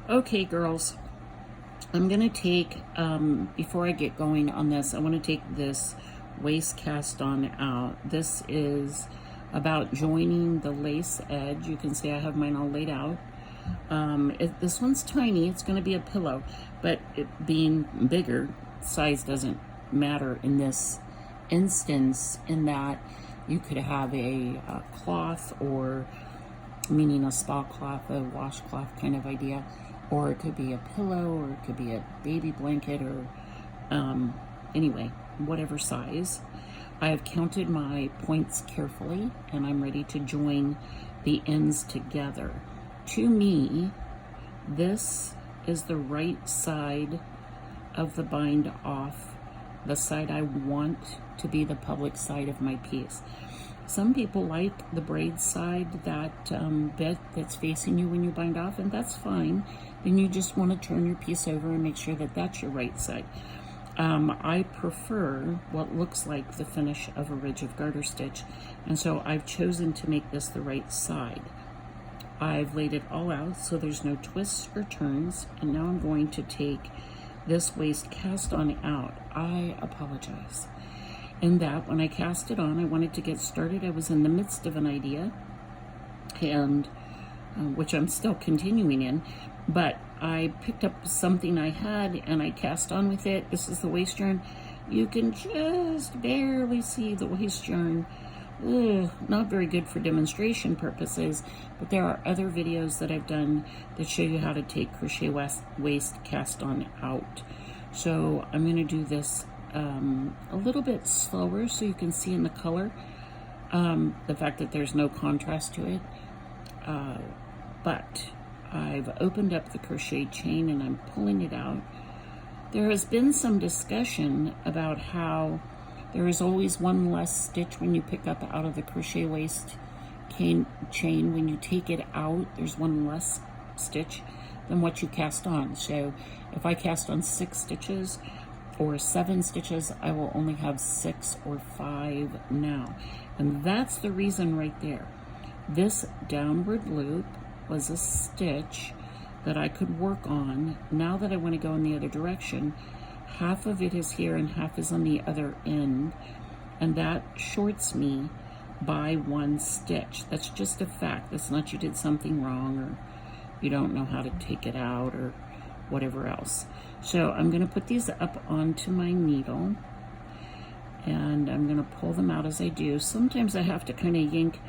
Okay, girls, I'm gonna take, before I get going on this, I wanna take this waist cast on out. This is about joining the lace edge. You can see I have mine all laid out. This one's tiny, it's gonna be a pillow, but it being bigger, size doesn't matter in this instance, in that you could have a cloth, or meaning a spa cloth, a washcloth kind of idea, or it could be a pillow, or it could be a baby blanket, or anyway, whatever size. I have counted my points carefully, and I'm ready to join the ends together. To me, this is the right side of the bind off, the side I want to be the public side of my piece. Some people like the braid side, that bit that's facing you when you bind off, and that's fine. Then you just want to turn your piece over and make sure that that's your right side. I prefer what looks like the finish of a ridge of garter stitch, and so I've chosen to make this the right side. I've laid it all out so there's no twists or turns, and now I'm going to take this waist cast on out. I apologize. In that, when I cast it on, I wanted to get started. I was in the midst of an idea, and which I'm still continuing in, but I picked up something I had and I cast on with it. This is the waist yarn. You can just barely see the waist yarn. Ugh, not very good for demonstration purposes, but there are other videos that I've done that show you how to take crochet waist cast on out. So I'm going to do this a little bit slower so you can see in the color the fact that there's no contrast to it, but I've opened up the crochet chain and I'm pulling it out. There has been some discussion about how there is always one less stitch when you pick up out of the crochet waist chain. When you take it out, there's one less stitch than what you cast on. So if I cast on 6 stitches or 7 stitches, I will only have 6 or 5 now. And that's the reason right there. This downward loop was a stitch that I could work on. Now that I want to go in the other direction, half of it is here and half is on the other end, and that shorts me by 1 stitch. That's just a fact. That's not you did something wrong or you don't know how to take it out or whatever else. So I'm going to put these up onto my needle, and I'm going to pull them out as I do. Sometimes I have to kind of yank.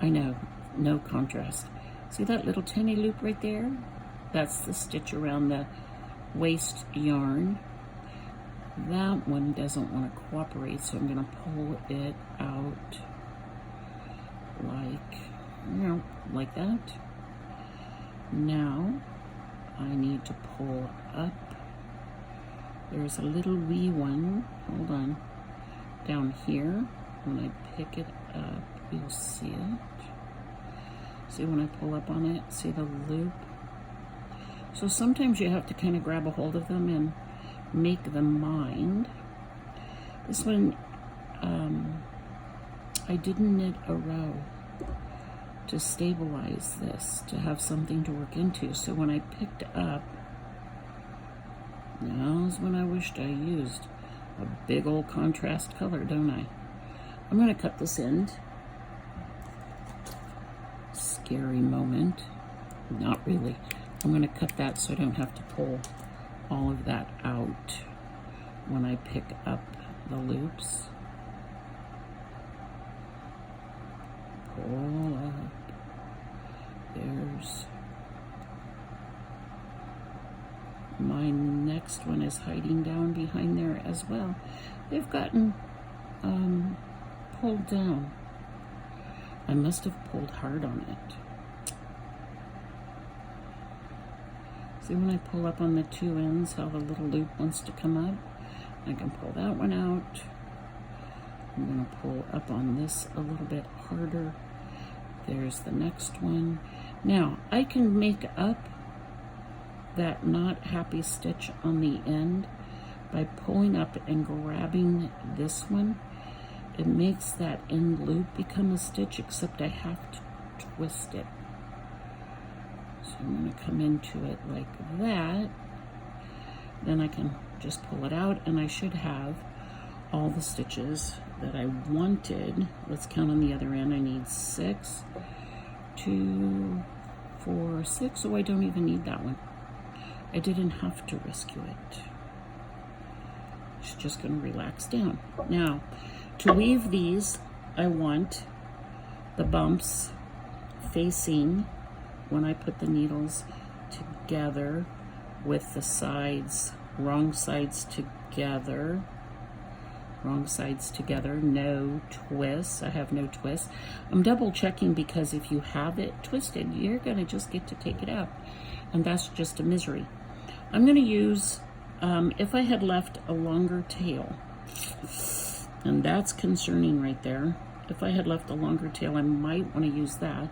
I know, no contrast. See that little tiny loop right there? That's the stitch around the waist yarn. That one doesn't want to cooperate, so I'm going to pull it out like that. Now I need to pull up. There's a little wee one, hold on, down here. When I pick it up, you'll see it. See when I pull up on it, see the loop? So sometimes you have to kind of grab a hold of them and make them mind. This one, I didn't knit a row to stabilize this, to have something to work into. So when I picked up, now's when I wished I used a big old contrast color, don't I? I'm going to cut this end. Scary moment. Not really. I'm going to cut that so I don't have to pull all of that out when I pick up the loops. Pull up. There's my next one is hiding down behind there as well. They've gotten pulled down. I must have pulled hard on it. See when I pull up on the 2 ends how the little loop wants to come up? I can pull that one out. I'm going to pull up on this a little bit harder. There's the next one. Now I can make up that not happy stitch on the end by pulling up and grabbing this one. It makes that end loop become a stitch, except I have to twist it. So I'm going to come into it like that. Then I can just pull it out, and I should have all the stitches that I wanted. Let's count on the other end. I need 6, 2, 4, 6. Oh, I don't even need that one. I didn't have to rescue it. It's just going to relax down. Now, to weave these, I want the bumps facing when I put the needles together with the sides, wrong sides together, no twists. I have no twists. I'm double checking because if you have it twisted, you're going to just get to take it out, and that's just a misery. I'm going to use, if I had left a longer tail, and that's concerning right there. If I had left a longer tail, I might want to use that,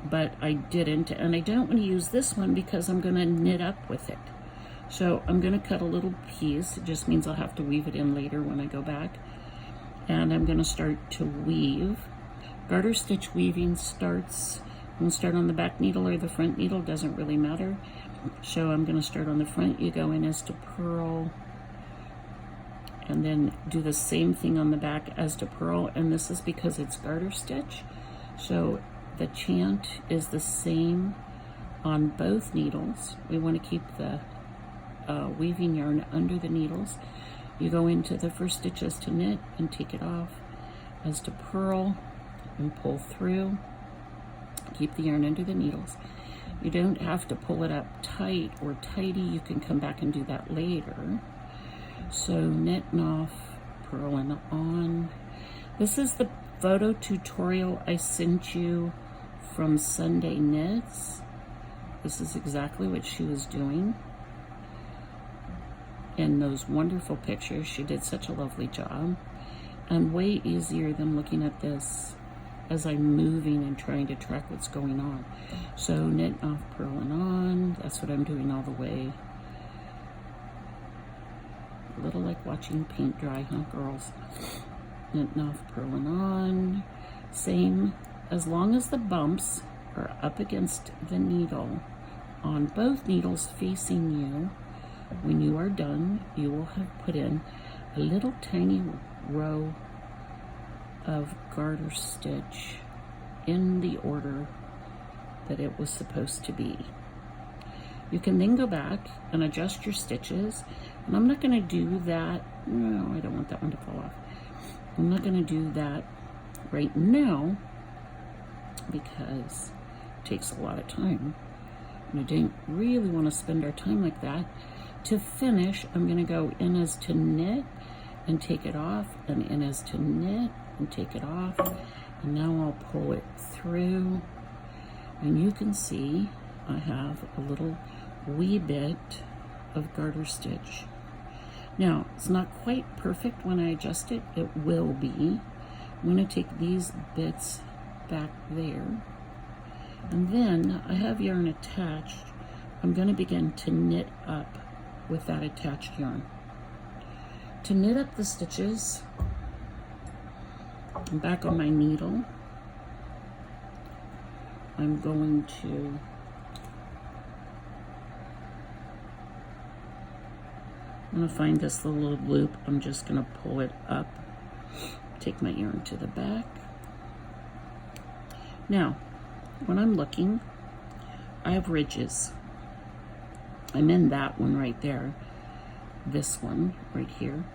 but I didn't, and I don't want to use this one because I'm going to knit up with it. So I'm going to cut a little piece. It just means I'll have to weave it in later when I go back. And I'm going to start to weave. Garter stitch weaving starts, I'm going to start on the back needle or the front needle, doesn't really matter. So I'm going to start on the front. You go in as to purl, and then do the same thing on the back as to purl. And this is because it's garter stitch. So the chant is the same on both needles. We want to keep the weaving yarn under the needles. You go into the first stitch as to knit and take it off, as to purl and pull through. Keep the yarn under the needles. You don't have to pull it up tight or tighty. You can come back and do that later. So knitting off, purling on. This is the photo tutorial I sent you from Sunday Knits. This is exactly what she was doing. In those wonderful pictures, she did such a lovely job, and way easier than looking at this as I'm moving and trying to track what's going on. So knit off, purling on. That's what I'm doing all the way. A little like watching paint dry, huh, girls? Knitting off, purling on. Same, as long as the bumps are up against the needle on both needles facing you. When you are done, you will have put in a little tiny row of garter stitch in the order that it was supposed to be. You can then go back and adjust your stitches, and I'm not going to do that. No, I don't want that one to fall off. I'm not going to do that right now because it takes a lot of time, and I didn't really want to spend our time like that. To finish, I'm going to go in as to knit and take it off, and in as to knit and take it off, and now I'll pull it through, and you can see I have a little wee bit of garter stitch. Now, it's not quite perfect when I adjust it. It will be. I'm going to take these bits back there, and then I have yarn attached. I'm going to begin to knit up with that attached yarn. To knit up the stitches, I'm back on my needle. I'm going to find this little loop. I'm just going to pull it up, take my yarn to the back. Now, when I'm looking, I have ridges. I'm in that one right there, this one right here.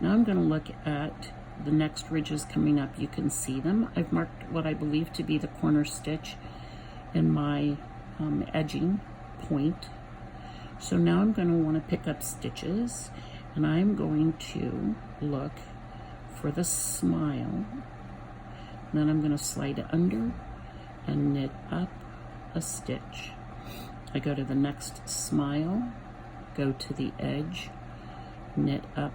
Now I'm going to look at the next ridges coming up. You can see them. I've marked what I believe to be the corner stitch in my edging point. So now I'm going to want to pick up stitches, and I'm going to look for the smile. And then I'm going to slide under and knit up a stitch. I go to the next smile, go to the edge, knit up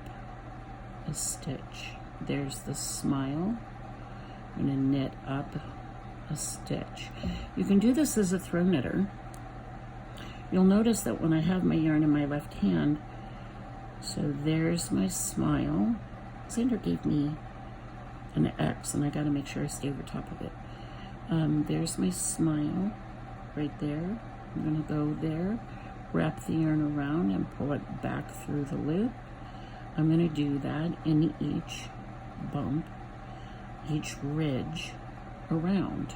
a stitch. There's the smile. I'm going to knit up a stitch. You can do this as a throw knitter. You'll notice that when I have my yarn in my left hand, so there's my smile. Xander gave me an X, and I got to make sure I stay over top of it. There's my smile right there. I'm going to go there, wrap the yarn around and pull it back through the loop. I'm going to do that in each bump, each ridge around.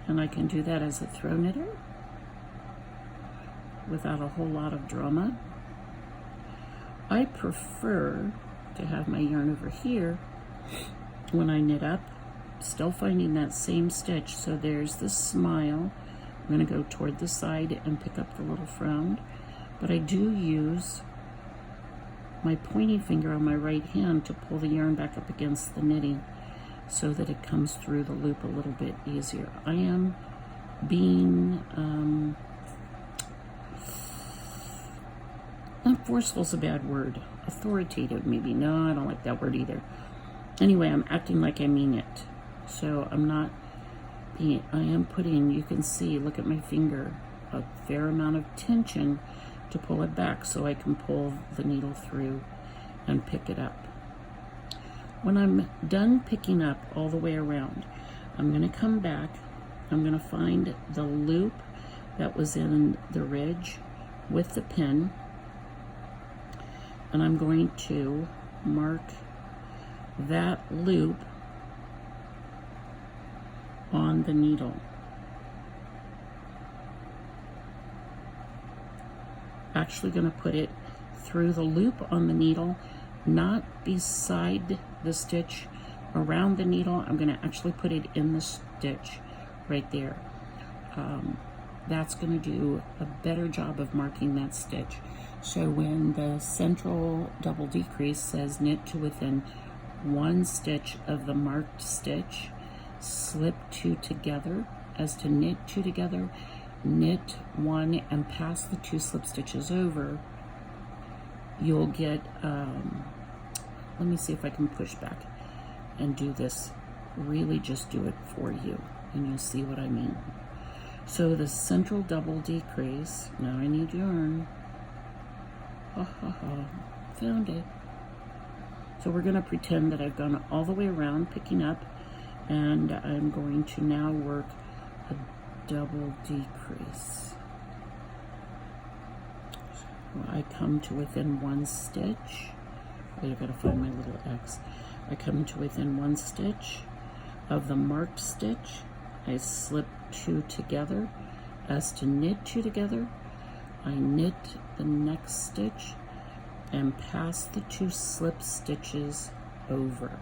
And I can do that as a throw knitter without a whole lot of drama. I prefer to have my yarn over here when I knit up, still finding that same stitch. So there's the smile. I'm going to go toward the side and pick up the little frown, but I do use my pointing finger on my right hand to pull the yarn back up against the knitting so that it comes through the loop a little bit easier. I am being not forceful is a bad word, authoritative maybe. No, I don't like that word either. Anyway, I'm acting like I mean it. So I'm not being, I am putting, you can see, look at my finger, a fair amount of tension to pull it back so I can pull the needle through and pick it up. When I'm done picking up all the way around, I'm going to come back, I'm going to find the loop that was in the ridge with the pin, and I'm going to mark that loop on the needle. Actually going to put it through the loop on the needle, not beside the stitch around the needle. I'm going to actually put it in the stitch right there. That's going to do a better job of marking that stitch. So when the central double decrease says knit to within one stitch of the marked stitch, slip two together as to knit two together, knit one and pass the two slip stitches over, you'll get, let me see if I can push back and do this, really just do it for you, and you'll see what I mean. So the central double decrease, now I need yarn, found it. So we're going to pretend that I've gone all the way around picking up, and I'm going to now work a double decrease. So I come to within one stitch. Wait, I've got to find my little X. I come to within one stitch of the marked stitch. I slip two together as to knit two together. I knit the next stitch and pass the two slip stitches over.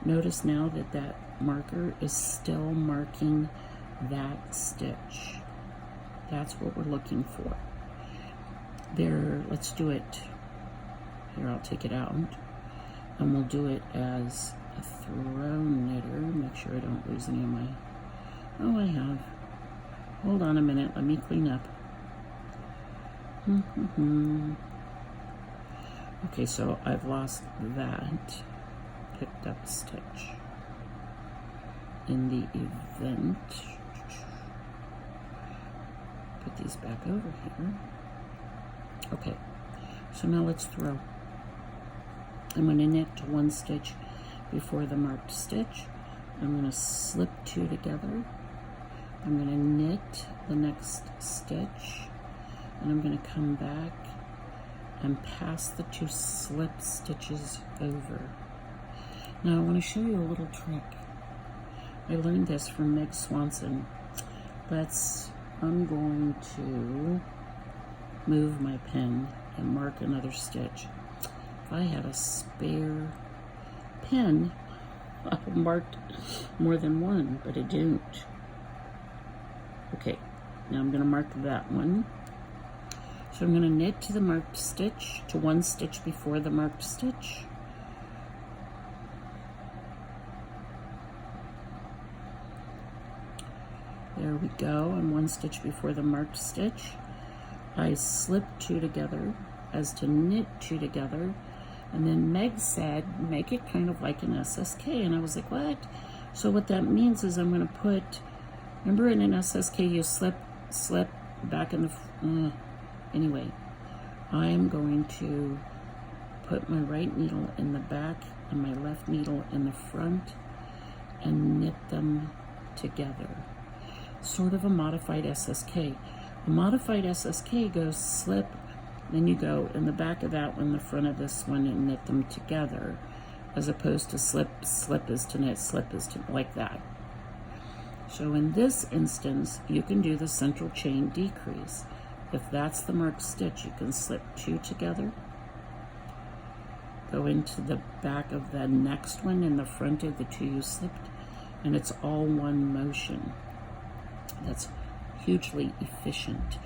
Notice now that that marker is still marking that stitch. That's what we're looking for. There, let's do it. Here, I'll take it out and we'll do it as a throw knitter. Make sure I don't lose any of my, oh, I have. Hold on a minute, let me clean up. Okay, so I've lost that picked up stitch in the event. Put these back over here. Okay, so now let's throw. I'm going to knit to one stitch before the marked stitch. I'm going to slip two together. I'm going to knit the next stitch, and I'm going to come back and pass the two slip stitches over. Now I want to show you a little trick. I learned this from Meg Swanson. I'm going to move my pen and mark another stitch. If I had a spare pen, I would have marked more than one, but I don't. Okay, now I'm going to mark that one. So I'm going to knit to the marked stitch, to one stitch before the marked stitch. There we go, and one stitch before the marked stitch. I slip two together as to knit two together, and then Meg said, make it kind of like an SSK, and I was like, what? So what that means is I'm going to put, remember in an SSK you slip back in the, anyway, I'm going to put my right needle in the back and my left needle in the front and knit them together. sort of a modified SSK. A modified SSK goes slip, then you go in the back of that one, the front of this one, and knit them together, as opposed to slip, slip is to knit, slip is to, like that. So in this instance, you can do the central chain decrease. If that's the marked stitch, you can slip 2 together, go into the back of the next one in the front of the 2 you slipped, and it's all one motion. That's hugely efficient.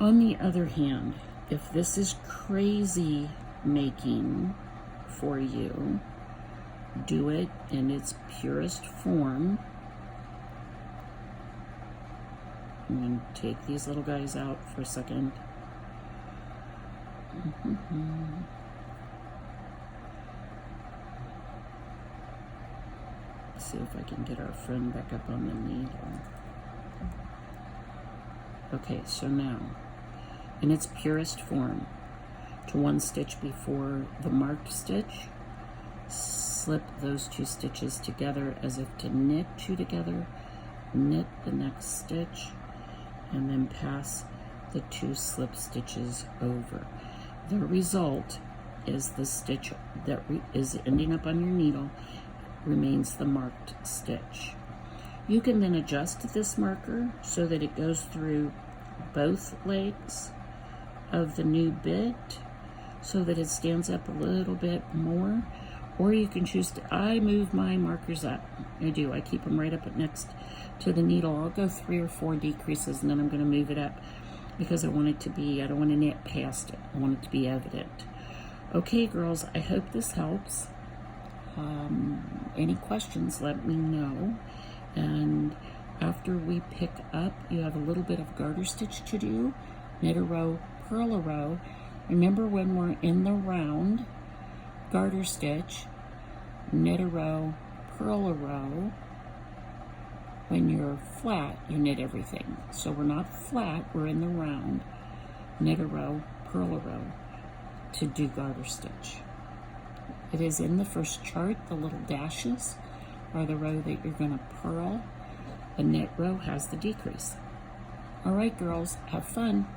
On the other hand, if this is crazy making for you, do it in its purest form. I'm going to take these little guys out for a second. See if I can get our friend back up on the needle. Okay, so now, in its purest form, to 1 stitch before the marked stitch, slip those 2 stitches together as if to knit 2 together, knit the next stitch, and then pass the 2 slip stitches over. The result is the stitch that is ending up on your needle remains the marked stitch. You can then adjust this marker so that it goes through both legs of the new bit so that it stands up a little bit more, or you can choose to, I move my markers up. I do, I keep them right up next to the needle. I'll go 3 or 4 decreases and then I'm going to move it up because I want it to be, I don't want to knit past it. I want it to be evident. Okay, girls, I hope this helps. Any questions, let me know. And after we pick up, you have a little bit of garter stitch to do. Knit a row, purl a row. Remember, when we're in the round, garter stitch, knit a row, purl a row. When you're flat, you knit everything. So we're not flat, we're in the round. Knit a row, purl a row to do garter stitch. It is in the first chart, the little dashes are the row that you're going to purl. The knit row has the decrease. All right, girls, have fun.